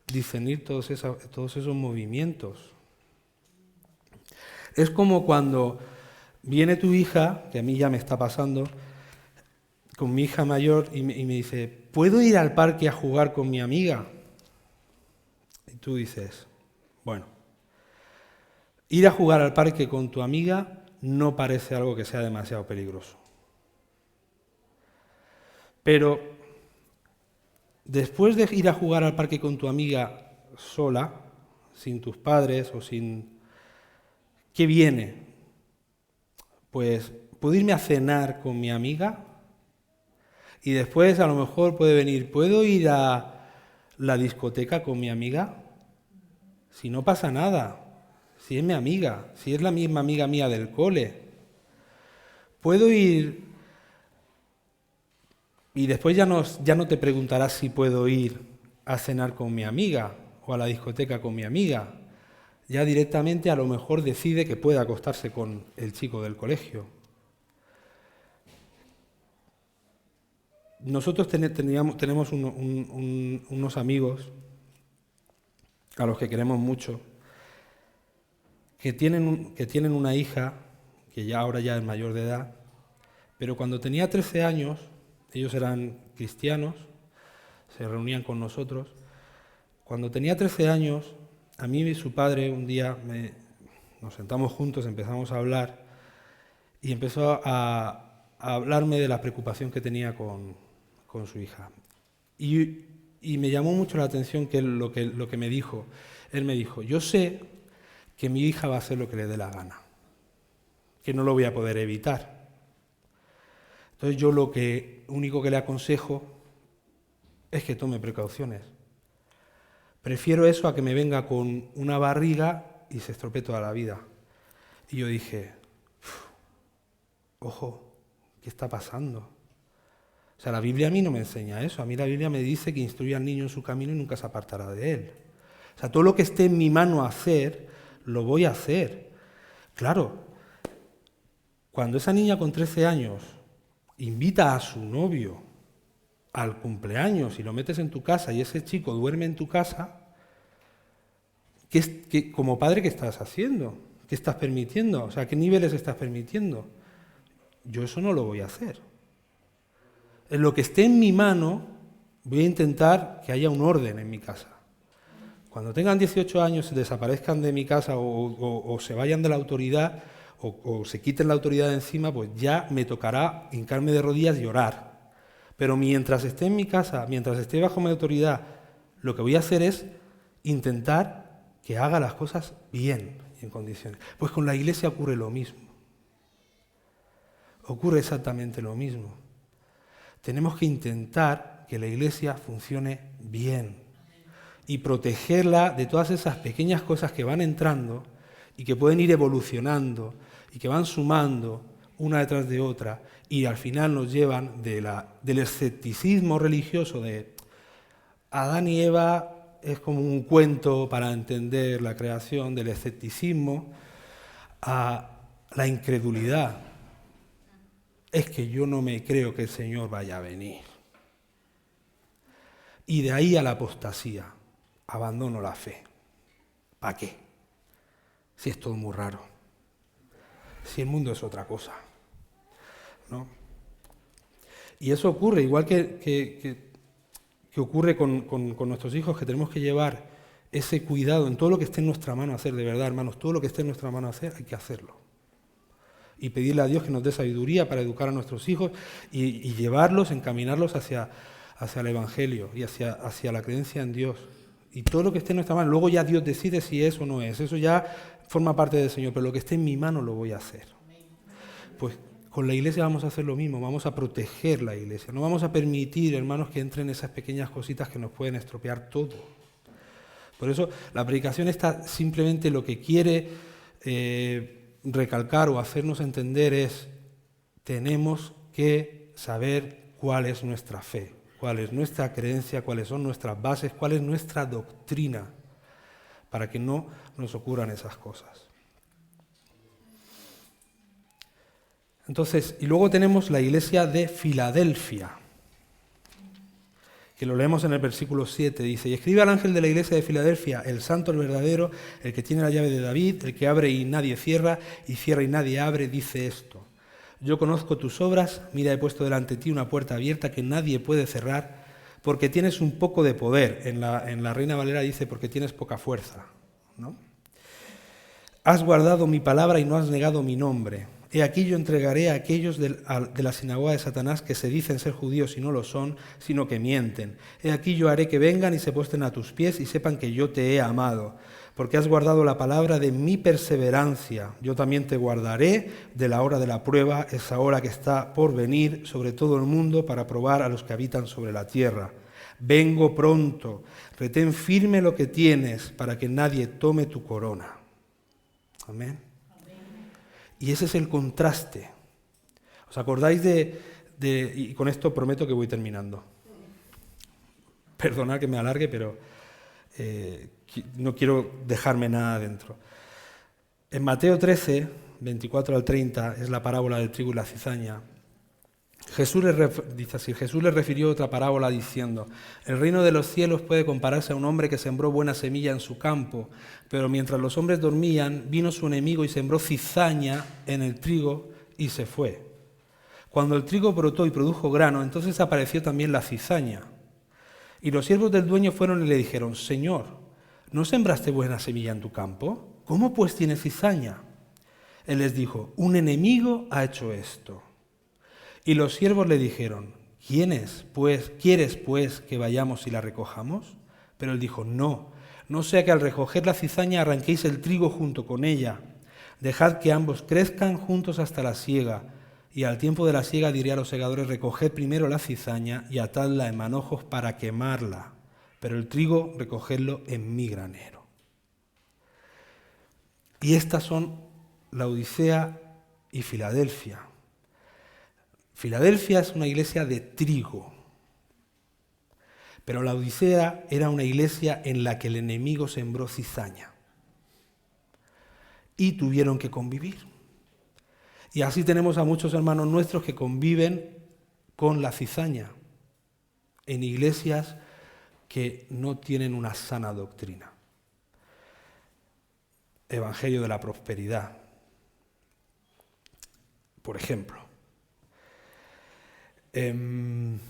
discernir todos esos movimientos. Es como cuando viene tu hija, que a mí ya me está pasando, con mi hija mayor y me dice, ¿puedo ir al parque a jugar con mi amiga? Y tú dices, bueno, ir a jugar al parque con tu amiga no parece algo que sea demasiado peligroso. Pero después de ir a jugar al parque con tu amiga sola, sin tus padres o sin... ¿Qué viene? Pues, ¿puedo irme a cenar con mi amiga? Y después a lo mejor puede venir, ¿puedo ir a la discoteca con mi amiga? Si no pasa nada, si es mi amiga, si es la misma amiga mía del cole. ¿Puedo ir? Y después ya no te preguntarás si puedo ir a cenar con mi amiga o a la discoteca con mi amiga. Ya directamente a lo mejor decide que puede acostarse con el chico del colegio. Nosotros tenemos unos amigos a los que queremos mucho, que tienen una hija, que ahora ya es mayor de edad, pero cuando tenía 13 años, ellos eran cristianos, se reunían con nosotros. Cuando tenía 13 años, a mí y su padre un día nos sentamos juntos, empezamos a hablar y empezó a hablarme de la preocupación que tenía con su hija. Y me llamó mucho la atención lo que me dijo. Él me dijo, yo sé que mi hija va a hacer lo que le dé la gana, que no lo voy a poder evitar. Entonces yo lo único que le aconsejo es que tome precauciones. Prefiero eso a que me venga con una barriga y se estropee toda la vida. Y yo dije, ojo, ¿qué está pasando? O sea, la Biblia a mí no me enseña eso. A mí la Biblia me dice que instruye al niño en su camino y nunca se apartará de él. O sea, todo lo que esté en mi mano hacer, lo voy a hacer. Claro, cuando esa niña con 13 años invita a su novio al cumpleaños y lo metes en tu casa y ese chico duerme en tu casa, como padre, ¿qué estás haciendo? ¿Qué estás permitiendo? O sea, ¿qué niveles estás permitiendo? Yo eso no lo voy a hacer. En lo que esté en mi mano, voy a intentar que haya un orden en mi casa. Cuando tengan 18 años, se desaparezcan de mi casa o se vayan de la autoridad o se quiten la autoridad de encima, pues ya me tocará hincarme de rodillas y orar. Pero mientras esté en mi casa, mientras esté bajo mi autoridad, lo que voy a hacer es intentar que haga las cosas bien y en condiciones. Pues con la iglesia ocurre lo mismo. Ocurre exactamente lo mismo. Tenemos que intentar que la iglesia funcione bien y protegerla de todas esas pequeñas cosas que van entrando y que pueden ir evolucionando y que van sumando una detrás de otra y al final nos llevan del escepticismo religioso de Adán y Eva es como un cuento para entender la creación, del escepticismo a la incredulidad. Es que yo no me creo que el Señor vaya a venir. Y de ahí a la apostasía, abandono la fe. ¿Para qué? Si es todo muy raro. Si el mundo es otra cosa, ¿no? Y eso ocurre, igual que ocurre con nuestros hijos, que tenemos que llevar ese cuidado en todo lo que esté en nuestra mano hacer, de verdad, hermanos, todo lo que esté en nuestra mano hacer, hay que hacerlo. Y pedirle a Dios que nos dé sabiduría para educar a nuestros hijos y llevarlos, encaminarlos hacia el Evangelio y hacia la creencia en Dios. Y todo lo que esté en nuestra mano, luego ya Dios decide si es o no es. Eso ya forma parte del Señor, pero lo que esté en mi mano lo voy a hacer. Pues con la Iglesia vamos a hacer lo mismo, vamos a proteger la Iglesia. No vamos a permitir, hermanos, que entren esas pequeñas cositas que nos pueden estropear todo. Por eso la predicación está simplemente lo que quiere recalcar o hacernos entender es, tenemos que saber cuál es nuestra fe, cuál es nuestra creencia, cuáles son nuestras bases, cuál es nuestra doctrina, para que no nos ocurran esas cosas. Entonces, y luego tenemos la iglesia de Filadelfia, que lo leemos en el versículo 7, dice, y escribe al ángel de la iglesia de Filadelfia, el santo, el verdadero, el que tiene la llave de David, el que abre y nadie cierra, y cierra y nadie abre, dice esto. Yo conozco tus obras, mira, he puesto delante de ti una puerta abierta que nadie puede cerrar, porque tienes un poco de poder. En la Reina Valera dice, porque tienes poca fuerza, ¿no? Has guardado mi palabra y no has negado mi nombre. He aquí yo entregaré a aquellos de la sinagoga de Satanás que se dicen ser judíos y no lo son, sino que mienten. He aquí yo haré que vengan y se postren a tus pies y sepan que yo te he amado. Porque has guardado la palabra de mi perseverancia. Yo también te guardaré de la hora de la prueba, esa hora que está por venir sobre todo el mundo para probar a los que habitan sobre la tierra. Vengo pronto, retén firme lo que tienes para que nadie tome tu corona. Amén. Y ese es el contraste. ¿Os acordáis y con esto prometo que voy terminando? Perdonad que me alargue, pero no quiero dejarme nada dentro. En Mateo 13, 24 al 30, es la parábola del trigo y la cizaña. Jesús les refirió otra parábola diciendo, el reino de los cielos puede compararse a un hombre que sembró buena semilla en su campo, pero mientras los hombres dormían, vino su enemigo y sembró cizaña en el trigo y se fue. Cuando el trigo brotó y produjo grano, entonces apareció también la cizaña. Y los siervos del dueño fueron y le dijeron, Señor, ¿no sembraste buena semilla en tu campo? ¿Cómo pues tiene cizaña? Él les dijo, un enemigo ha hecho esto. Y los siervos le dijeron, ¿quieres pues que vayamos y la recojamos? Pero él dijo, no sea que al recoger la cizaña arranquéis el trigo junto con ella. Dejad que ambos crezcan juntos hasta la siega. Y al tiempo de la siega diré a los segadores, recoged primero la cizaña y atadla en manojos para quemarla, pero el trigo recogedlo en mi granero. Y estas son Laodicea y Filadelfia. Filadelfia es una iglesia de trigo, pero Laodicea era una iglesia en la que el enemigo sembró cizaña y tuvieron que convivir. Y así tenemos a muchos hermanos nuestros que conviven con la cizaña en iglesias que no tienen una sana doctrina. Evangelio de la prosperidad, por ejemplo. El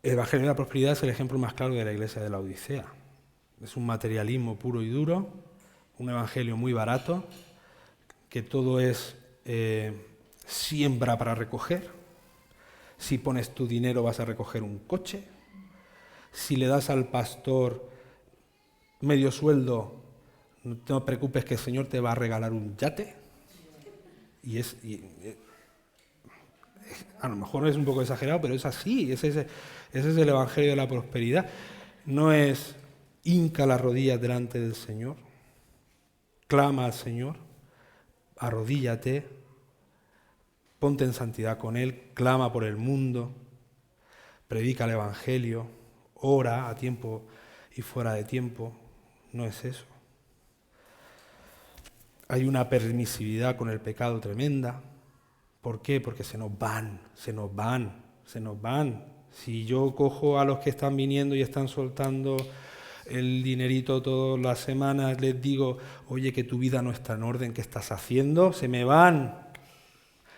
Evangelio de la prosperidad es el ejemplo más claro de la iglesia de la Odisea. Es un materialismo puro y duro, un evangelio muy barato, que todo es siembra para recoger. Si pones tu dinero vas a recoger un coche. Si le das al pastor medio sueldo, no te preocupes que el Señor te va a regalar un yate. A lo mejor es un poco exagerado, pero es así. Ese es el Evangelio de la prosperidad. No es hinca las rodillas delante del Señor, clama al Señor, arrodíllate, ponte en santidad con Él, clama por el mundo, predica el Evangelio, ora a tiempo y fuera de tiempo. No es eso. Hay una permisividad con el pecado tremenda. ¿Por qué? Porque se nos van. Si yo cojo a los que están viniendo y están soltando el dinerito todas las semanas, les digo, oye, que tu vida no está en orden, ¿qué estás haciendo? Se me van.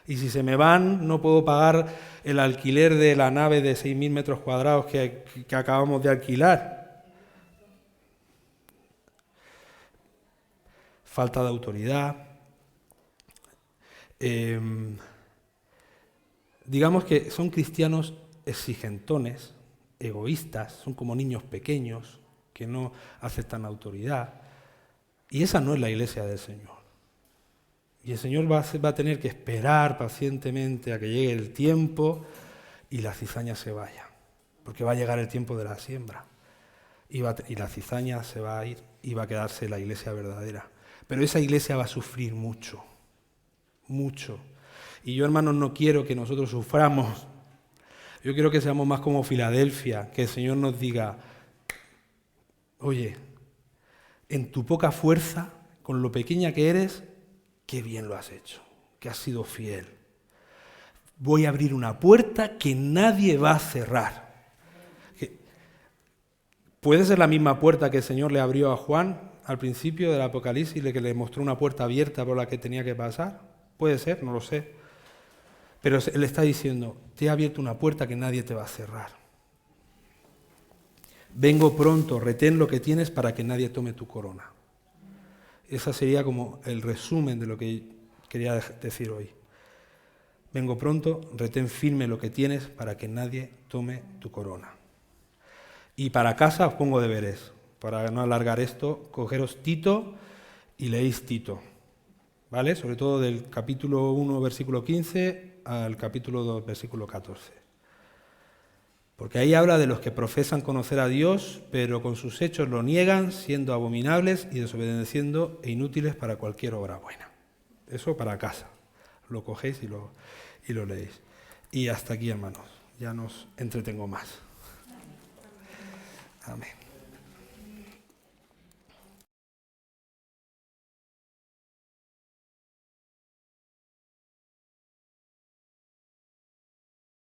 Y si se me van, no puedo pagar el alquiler de la nave de 6.000 metros cuadrados que acabamos de alquilar. Falta de autoridad. Digamos que son cristianos exigentones, egoístas, son como niños pequeños que no aceptan autoridad. Y esa no es la iglesia del Señor. Y el Señor va a tener que esperar pacientemente a que llegue el tiempo y la cizaña se vaya. Porque va a llegar el tiempo de la siembra. Y la cizaña se va a ir y va a quedarse la iglesia verdadera. Pero esa iglesia va a sufrir mucho, mucho. Y yo, hermanos, no quiero que nosotros suframos. Yo quiero que seamos más como Filadelfia, que el Señor nos diga, oye, en tu poca fuerza, con lo pequeña que eres, qué bien lo has hecho, que has sido fiel. Voy a abrir una puerta que nadie va a cerrar. Puede ser la misma puerta que el Señor le abrió a Juan al principio del Apocalipsis, que le mostró una puerta abierta por la que tenía que pasar. Puede ser, no lo sé. Pero Él está diciendo, te he abierto una puerta que nadie te va a cerrar. Vengo pronto, retén lo que tienes para que nadie tome tu corona. Ese sería como el resumen de lo que quería decir hoy. Vengo pronto, retén firme lo que tienes para que nadie tome tu corona. Y para casa os pongo deberes. Para no alargar esto, cogeros Tito y leéis Tito. ¿Vale? Sobre todo del capítulo 1, versículo 15 al capítulo 2, versículo 14. Porque ahí habla de los que profesan conocer a Dios, pero con sus hechos lo niegan, siendo abominables y desobedeciendo e inútiles para cualquier obra buena. Eso para casa. Lo cogéis y lo leéis. Y hasta aquí, hermanos. Ya no os entretengo más. Amén.